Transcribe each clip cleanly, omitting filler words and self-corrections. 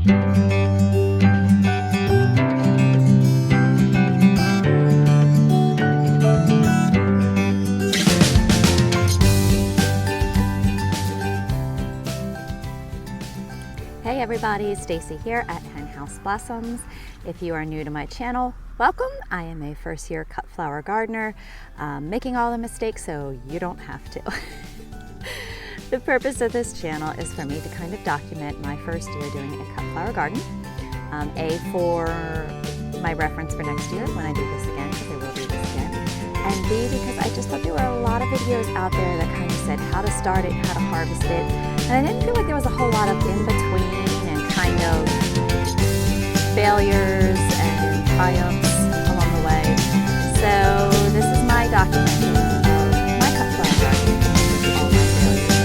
Hey everybody, Stacy here at Henhouse Blossoms. If you are new to my channel, welcome. I am a first-year cut flower gardener, making all the mistakes so you don't have to. The purpose of this channel is for me to kind of document my first year doing a cut flower garden. A, for my reference for next year when I do this again, because I will do this again. And B, because I just thought there were a lot of videos out there that kind of said how to start it, how to harvest it. And I didn't feel like there was a whole lot of in-between and kind of failures and triumphs along the way. So this is my documentation of my cut flower garden, all my failures and all my triumphs.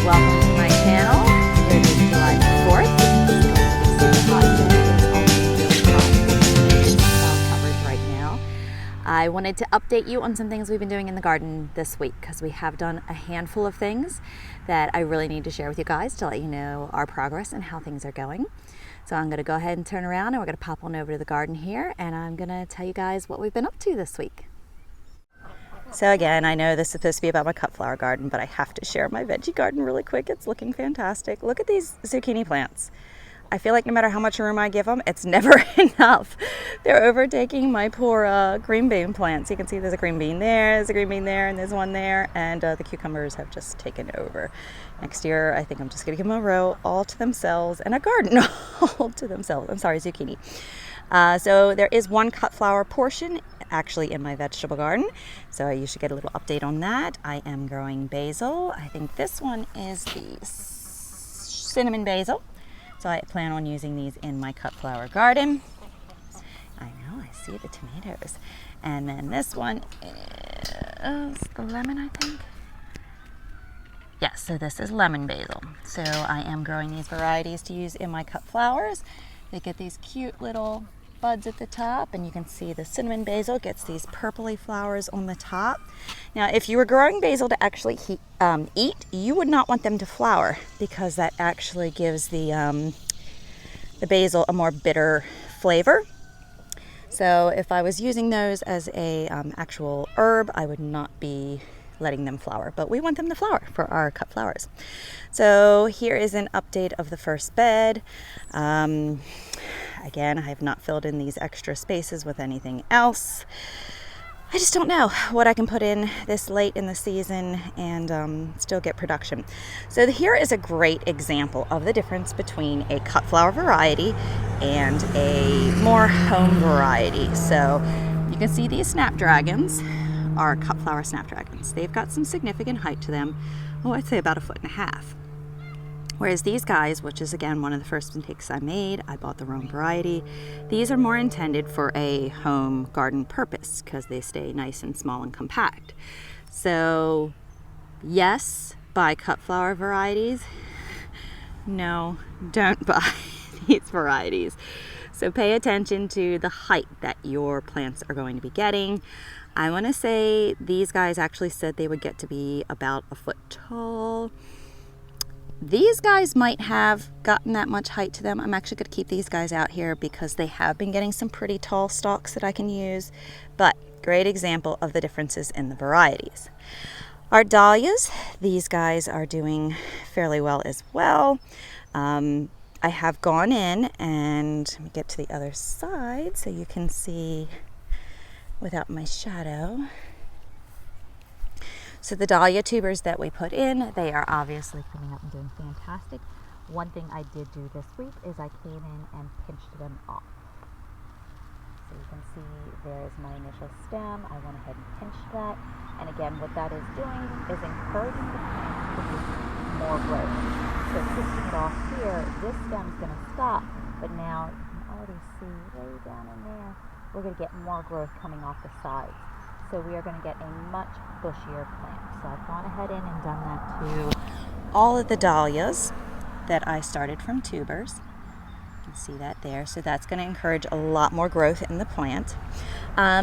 Welcome to my channel. It is July 4th. It's going to be super hot today. It's almost really hot. Coverage right now. I wanted to update you on some things we've been doing in the garden this week because we have done a handful of things that I really need to share with you guys to let you know our progress and how things are going. So I'm going to go ahead and turn around and we're going to pop on over to the garden here and I'm going to tell you guys what we've been up to this week. So again, I know this is supposed to be about my cut flower garden, but I have to share my veggie garden really quick. It's looking fantastic. Look at these zucchini plants. I feel like no matter how much room I give them, it's never enough. They're overtaking my poor green bean plants. You can see there's a green bean there, there's a green bean there, and there's one there, and the cucumbers have just taken over. Next year, I think I'm just gonna give them a row all to themselves and a garden all to themselves. I'm sorry, zucchini. So there is one cut flower portion actually in my vegetable garden. So you should get a little update on that. I am growing basil. I think this one is the cinnamon basil. So I plan on using these in my cut flower garden. I know, I see the tomatoes. And then this one is the lemon, I think. Yes, so this is lemon basil. So I am growing these varieties to use in my cut flowers. They get these cute little buds at the top, and you can see the cinnamon basil gets these purpley flowers on the top. Now, if you were growing basil to actually eat, you would not want them to flower because that actually gives the basil a more bitter flavor. So if I was using those as a actual herb, I would not be letting them flower, but we want them to flower for our cut flowers. So here is an update of the first bed. Again, I have not filled in these extra spaces with anything else. I just don't know what I can put in this late in the season and still get production. So here is a great example of the difference between a cut flower variety and a more home variety. So you can see these snapdragons are cut flower snapdragons. They've got some significant height to them. Oh, I'd say about 1.5 feet. Whereas these guys, which is again one of the first intakes I made, I bought the wrong variety. These are more intended for a home garden purpose because they stay nice and small and compact. So yes, buy cut flower varieties. No, don't buy these varieties. So pay attention to the height that your plants are going to be getting. I want to say these guys actually said they would get to be about 1 foot tall. These guys might have gotten that much height to them. I'm actually going to keep these guys out here because they have been getting some pretty tall stalks that I can use, but great example of the differences in the varieties. Our dahlias, these guys are doing fairly well as well. I have gone in and let me get to the other side so you can see without my shadow. So the dahlia tubers that we put in, they are obviously coming up and doing fantastic. One thing I did do this week is I came in and pinched them off. So you can see there's my initial stem. I went ahead and pinched that. And again, what that is doing is encouraging the plant to produce more growth. So pinching it off here, this stem is going to stop, but now you can already see way down in there, we're going to get more growth coming off the sides. So we are going to get a much bushier plant. So I've gone ahead in and done that to all of the dahlias that I started from tubers. You can see that there. So that's going to encourage a lot more growth in the plant.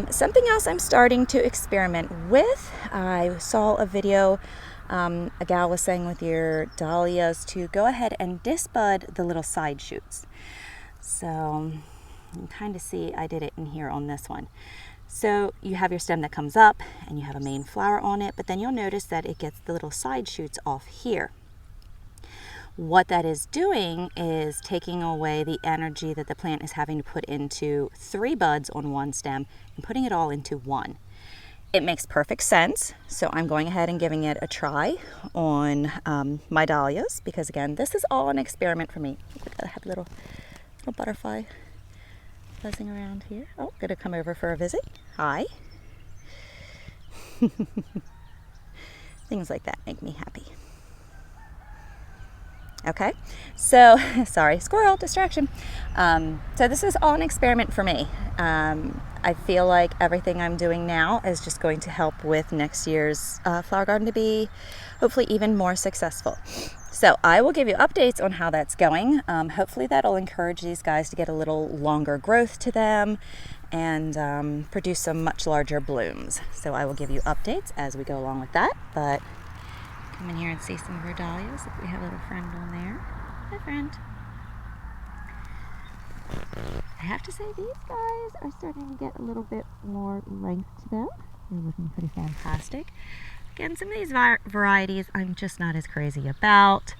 Something else I'm starting to experiment with, I saw a video A gal was saying with your dahlias to go ahead and disbud the little side shoots. So you can kind of see I did it in here on this one. So you have your stem that comes up and you have a main flower on it, but then you'll notice that it gets the little side shoots off here. What that is doing is taking away the energy that the plant is having to put into 3 buds on one stem and putting it all into one. It makes perfect sense, so I'm going ahead and giving it a try on my dahlias, because again, this is all an experiment for me. I have a little butterfly buzzing around here. Oh, gonna come over for a visit. Hi. Things like that make me happy. Okay, so sorry, squirrel distraction. So this is all an experiment for me. I feel like everything I'm doing now is just going to help with next year's flower garden to be hopefully even more successful. So I will give you updates on how that's going. Hopefully that'll encourage these guys to get a little longer growth to them and produce some much larger blooms. So I will give you updates as we go along with that. But come in here and see some of our dahlias. If we have a little friend on there. Hi, friend. I have to say these guys are starting to get a little bit more length to them. They're looking pretty fantastic. Again, some of these varieties I'm just not as crazy about.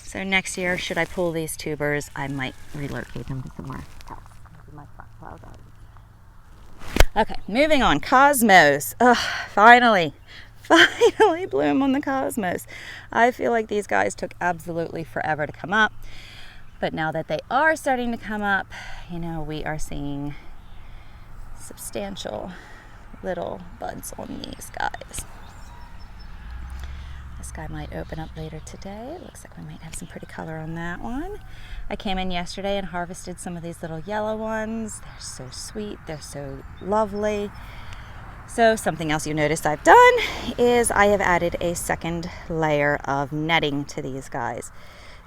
So next year, should I pull these tubers, I might relocate them to somewhere else. Maybe my front flower garden. Okay, moving on. Cosmos. Ugh, finally bloom on the cosmos. I feel like these guys took absolutely forever to come up. But now that they are starting to come up, you know, we are seeing substantial little buds on these guys. This guy might open up later today. It looks like we might have some pretty color on that one. I came in yesterday and harvested some of these little yellow ones. They're so sweet. They're so lovely. So something else you noticed I've done is I have added a second layer of netting to these guys.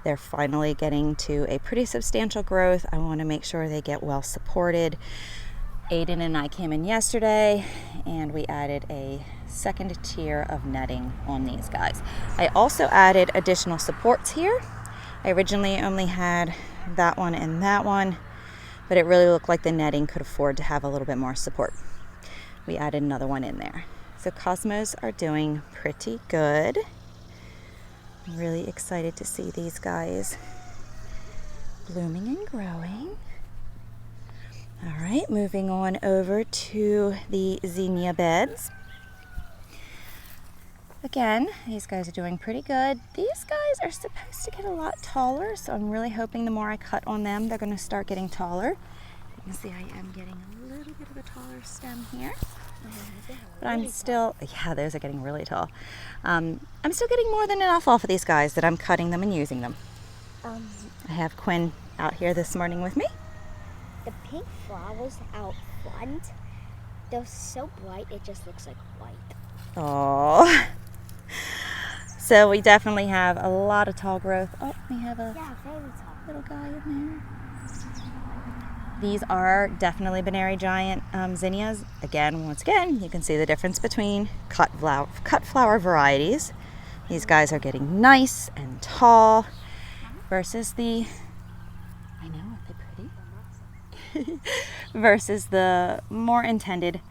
They're finally getting to a pretty substantial growth. I want to make sure they get well supported. Aiden and I came in yesterday and we added a second tier of netting on these guys. I also added additional supports here. I originally only had that one and that one, but it really looked like the netting could afford to have a little bit more support. We added another one in there. So cosmos are doing pretty good. I'm really excited to see these guys blooming and growing. All right, moving on over to the zinnia beds. Again, these guys are doing pretty good. These guys are supposed to get a lot taller, so I'm really hoping the more I cut on them, they're gonna start getting taller. You can see I am getting a little bit of a taller stem here. But I'm still, yeah, those are getting really tall. I'm still getting more than enough off of these guys that I'm cutting them and using them. I have Quinn out here this morning with me. The pink flowers out front, they're so bright, it just looks like white. Oh. So we definitely have a lot of tall growth. Oh, we have a very tall little guy in there. These are definitely binary giant zinnias. Again, once again, you can see the difference between cut flower varieties. These guys are getting nice and tall versus the, I know, aren't they pretty? Versus the more intended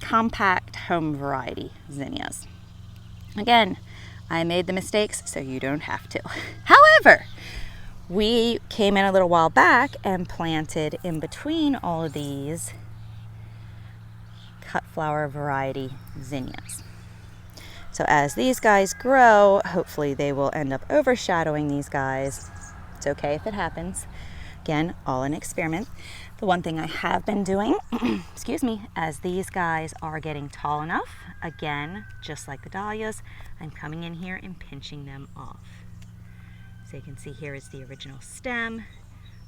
compact home variety zinnias. Again, I made the mistakes so you don't have to. However, we came in a little while back and planted in between all of these cut flower variety zinnias. So as these guys grow, hopefully they will end up overshadowing these guys. It's okay if it happens. Again, all an experiment. The one thing I have been doing, excuse me, as these guys are getting tall enough, again, just like the dahlias, I'm coming in here and pinching them off. So you can see here is the original stem.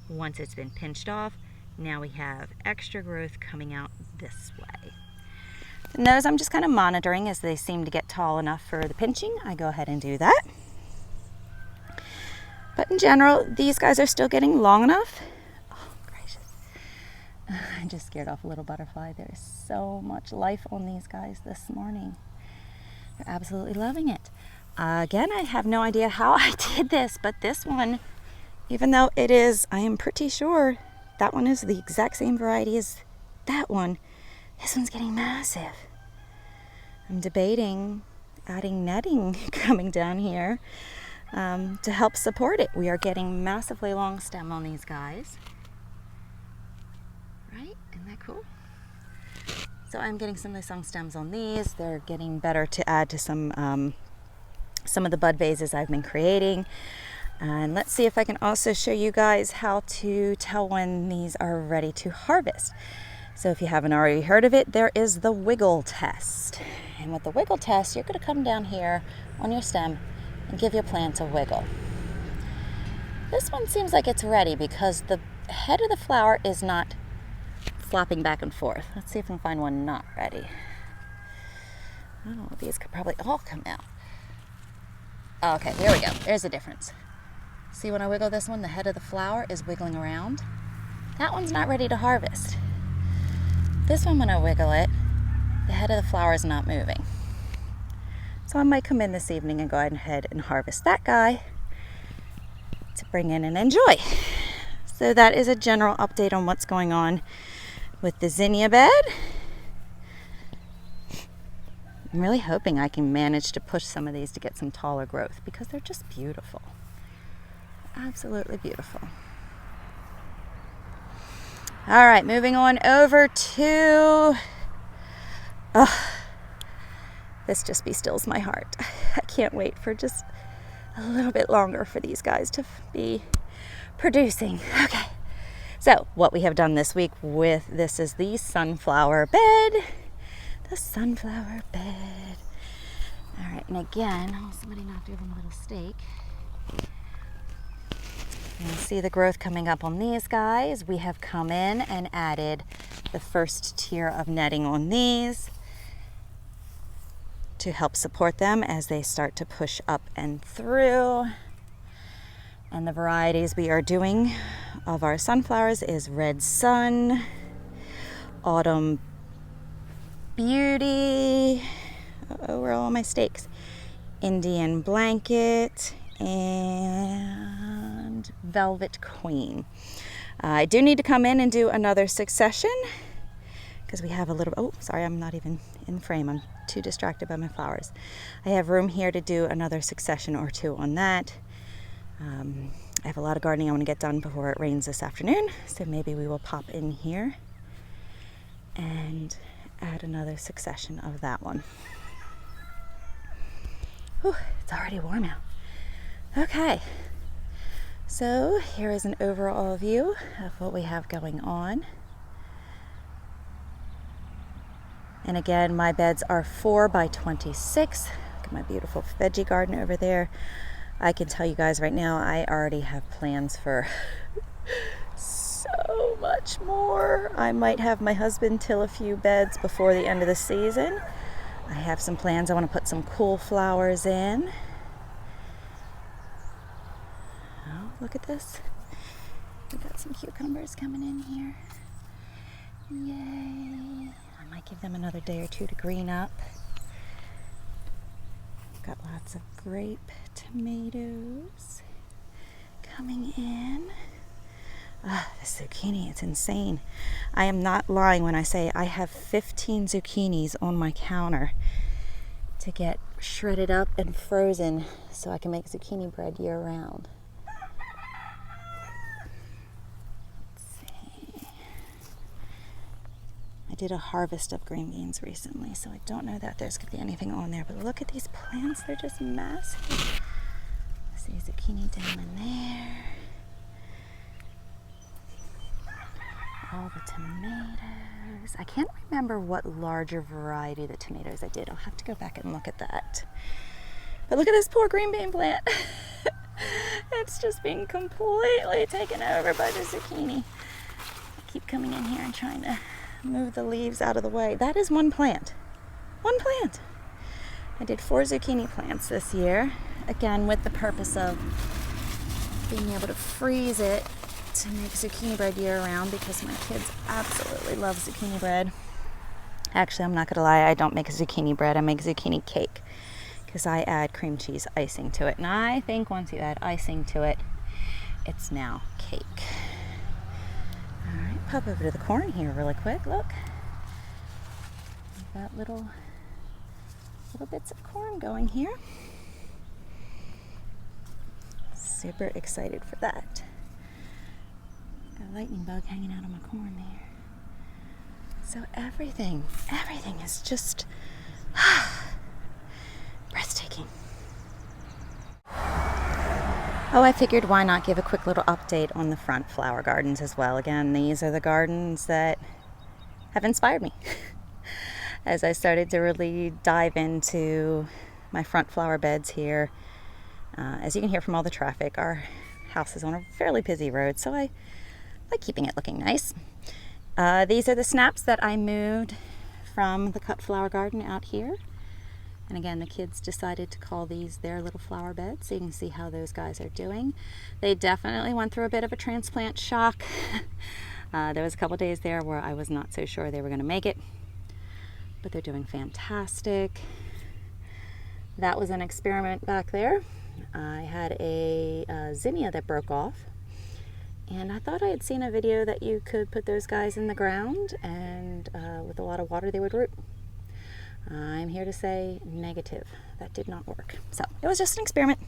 Once it's been pinched off, now we have extra growth coming out this way. And those I'm just kind of monitoring as they seem to get tall enough for the pinching. I go ahead and do that. But in general, these guys are still getting long enough. Oh, gracious. I just scared off a little butterfly. There is so much life on these guys this morning. They're absolutely loving it. Again, I have no idea how I did this, but this one, even though it is, I am pretty sure that one is the exact same variety as that one, this one's getting massive. I'm debating adding netting coming down here to help support it. We are getting massively long stem on these guys. Right? Isn't that cool? So I'm getting some nice long stems on these. They're getting better to add to some of the bud vases I've been creating. And let's see if I can also show you guys how to tell when these are ready to harvest. So if you haven't already heard of it, there is the wiggle test. And with the wiggle test, you're going to come down here on your stem and give your plant a wiggle. This one seems like it's ready because the head of the flower is not flopping back and forth. Let's see if I can find one not ready. Oh, these could probably all come out. Okay, there we go. There's the difference. See, when I wiggle this one, the head of the flower is wiggling around. That one's not ready to harvest. This one, when I wiggle it, the head of the flower is not moving. So I might come in this evening and go ahead and harvest that guy to bring in and enjoy. So that is a general update on what's going on with the zinnia bed. I'm really hoping I can manage to push some of these to get some taller growth because they're just beautiful. Absolutely beautiful. All right, moving on over to, this just bestills my heart. I can't wait for just a little bit longer for these guys to be producing. Okay. So what we have done this week with this is the sunflower bed. The sunflower bed. All right, and again, somebody knocked over my little stake. You can see the growth coming up on these guys. We have come in and added the first tier of netting on these to help support them as they start to push up and through. And the varieties we are doing of our sunflowers is Red Sun, Autumn Beauty, where are all my stakes? Indian Blanket, and Velvet Queen. I do need to come in and do another succession because we have a little, oh, sorry, I'm not even in frame. I'm too distracted by my flowers. I have room here to do another succession or two on that. I have a lot of gardening I want to get done before it rains this afternoon, so maybe we will pop in here and add another succession of that one. Whew, it's already warm out. Okay, so here is an overall view of what we have going on. And again, my beds are 4 by 26. Look at my beautiful veggie garden over there. I can tell you guys right now, I already have plans for so much more. I might have my husband till a few beds before the end of the season. I have some plans. I want to put some cool flowers in. Oh, look at this. We got some cucumbers coming in here. Yay. I might give them another day or two to green up. Got lots of grape tomatoes coming in. The zucchini, it's insane. I am not lying when I say I have 15 zucchinis on my counter to get shredded up and frozen so I can make zucchini bread year round. Let's see. I did a harvest of green beans recently, so I don't know that there's going to be anything on there, but look at these plants, they're just massive. See zucchini down in there. All the tomatoes. I can't remember what larger variety of the tomatoes I did. I'll have to go back and look at that. But look at this poor green bean plant. It's just being completely taken over by the zucchini. I keep coming in here and trying to move the leaves out of the way. That is one plant. One plant. I did 4 zucchini plants this year. Again, with the purpose of being able to freeze it to make zucchini bread year round because my kids absolutely love zucchini bread. Actually, I'm not gonna lie, I don't make zucchini bread, I make zucchini cake. because I add cream cheese icing to it. And I think once you add icing to it, it's now cake. All right, pop over to the corn here really quick. Look, we've got little bits of corn going here. Super excited for that. Got a lightning bug hanging out on my corn there. So everything is just breathtaking. Oh, I figured why not give a quick little update on the front flower gardens as well. Again, these are the gardens that have inspired me as I started to really dive into my front flower beds here. As you can hear from all the traffic, our house is on a fairly busy road, so I like keeping it looking nice. These are the snaps that I moved from the cut flower garden out here. And again, the kids decided to call these their little flower beds, so you can see how those guys are doing. They definitely went through a bit of a transplant shock. There was a couple days there where I was not so sure they were going to make it, but they're doing fantastic. That was an experiment back there. I had a zinnia that broke off, and I thought I had seen a video that you could put those guys in the ground and with a lot of water they would root. I'm here to say negative. That did not work. So it was just an experiment.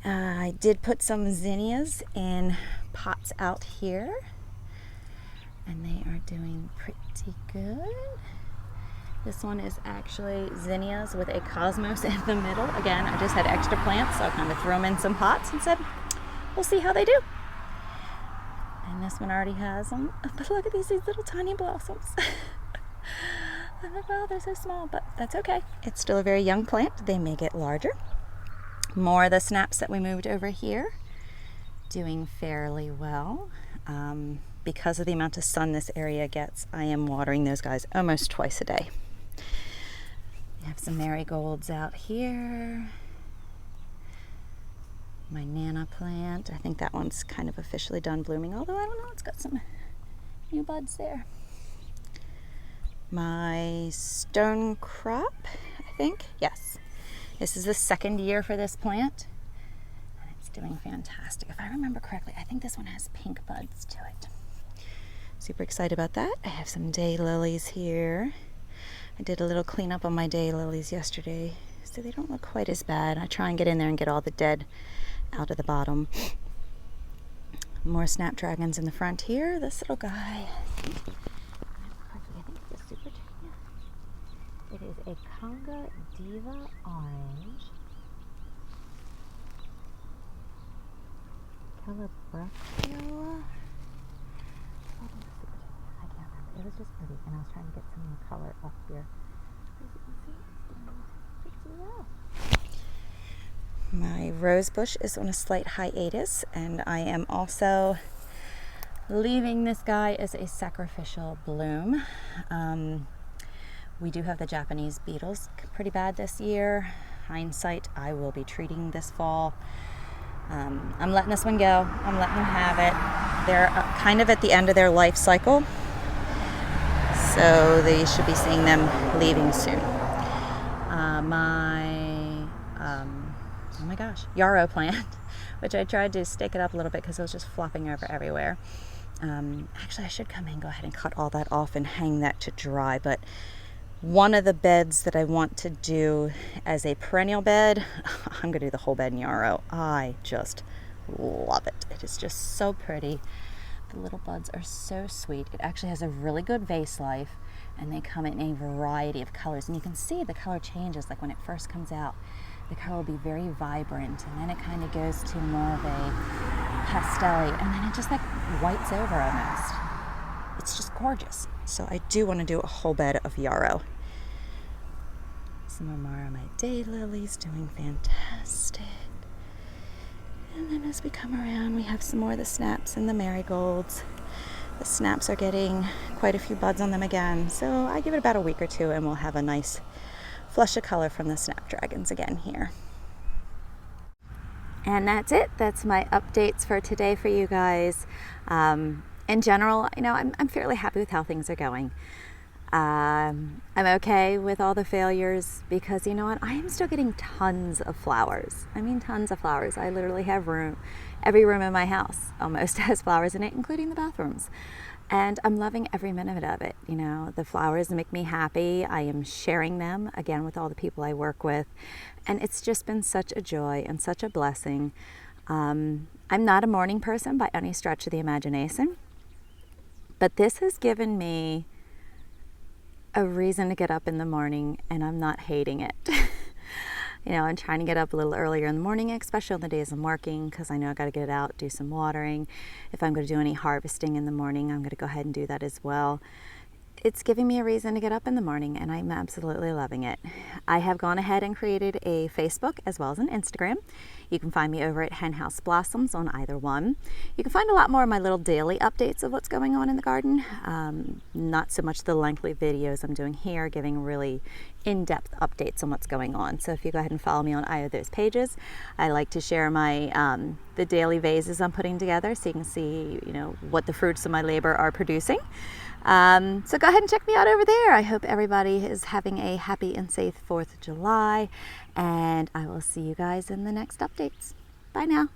I did put some zinnias in pots out here, and they are doing pretty good. This one is actually zinnias with a cosmos in the middle. Again, I just had extra plants, so I kind of threw them in some pots and said, we'll see how they do. And this one already has them. But look at these little tiny blossoms. I'm like, well, they're so small, but that's okay. It's still a very young plant. They may get larger. More of the snaps that we moved over here, doing fairly well. Because of the amount of sun this area gets, I am watering those guys almost twice a day. We have some marigolds out here. My Nana plant, I think that one's kind of officially done blooming, although I don't know, it's got some new buds there. My stone crop, I think, yes. This is the second year for this plant, and it's doing fantastic. If I remember correctly, I think this one has pink buds to it. Super excited about that. I have some daylilies here. I did a little cleanup on my daylilies yesterday, so they don't look quite as bad. I try and get in there and get all the dead out of the bottom. More snapdragons in the front here. This little guy, I think it's a super, yeah. It is a Conga Diva Orange. Calabrecula. I can't remember. It was just pretty, and I was trying to get some more color up here. As you can see, it's doing pretty well. My rose bush is on a slight hiatus, and I am also leaving this guy as a sacrificial bloom. We do have the Japanese beetles pretty bad this year. Hindsight, I will be treating this fall. I'm letting this one go. I'm letting them have it. They're kind of at the end of their life cycle, so they should be seeing them leaving soon. Oh my gosh, yarrow plant, which I tried to stake it up a little bit because it was just flopping over everywhere. Actually, I should come in and go ahead and cut all that off and hang that to dry, but one of the beds that I want to do as a perennial bed, I'm going to do the whole bed in yarrow. I just love it. It is just so pretty. The little buds are so sweet. It actually has a really good vase life, and they come in a variety of colors. And you can see the color changes, like when it first comes out. The color will be very vibrant, and then it kind of goes to more of a pastel-y, and then it just like whites over almost. It's just gorgeous. So I do want to do a whole bed of yarrow. Some more of my daylilies doing fantastic. And then as we come around, we have some more of the snaps and the marigolds. The snaps are getting quite a few buds on them again. So I give it about a week or two and we'll have a nice flush of color from the snapdragons again here. And that's it. That's my updates for today for you guys. In general, I'm fairly happy with how things are going. I'm okay with all the failures because you know what? I am still getting tons of flowers. I mean, tons of flowers. I literally have every room in my house almost has flowers in it, including the bathrooms. And I'm loving every minute of it. You know, the flowers make me happy. I am sharing them again with all the people I work with. And it's just been such a joy and such a blessing. I'm not a morning person by any stretch of the imagination, but this has given me a reason to get up in the morning, and I'm not hating it. You know, I'm trying to get up a little earlier in the morning, especially on the days I'm working, because I know I got to get out, do some watering. If I'm going to do any harvesting in the morning, I'm going to go ahead and do that as well. It's giving me a reason to get up in the morning, and I'm absolutely loving it. I have gone ahead and created a Facebook as well as an Instagram. You can find me over at Henhouse Blossoms on either one. You can find a lot more of my little daily updates of what's going on in the garden. Not so much the lengthy videos I'm doing here, giving really in-depth updates on what's going on. So if you go ahead and follow me on either of those pages, I like to share my the daily vases I'm putting together, so you can see, you know, what the fruits of my labor are producing. So go ahead and check me out over there. I hope everybody is having a happy and safe 4th of July, and I will see you guys in the next updates. Bye now.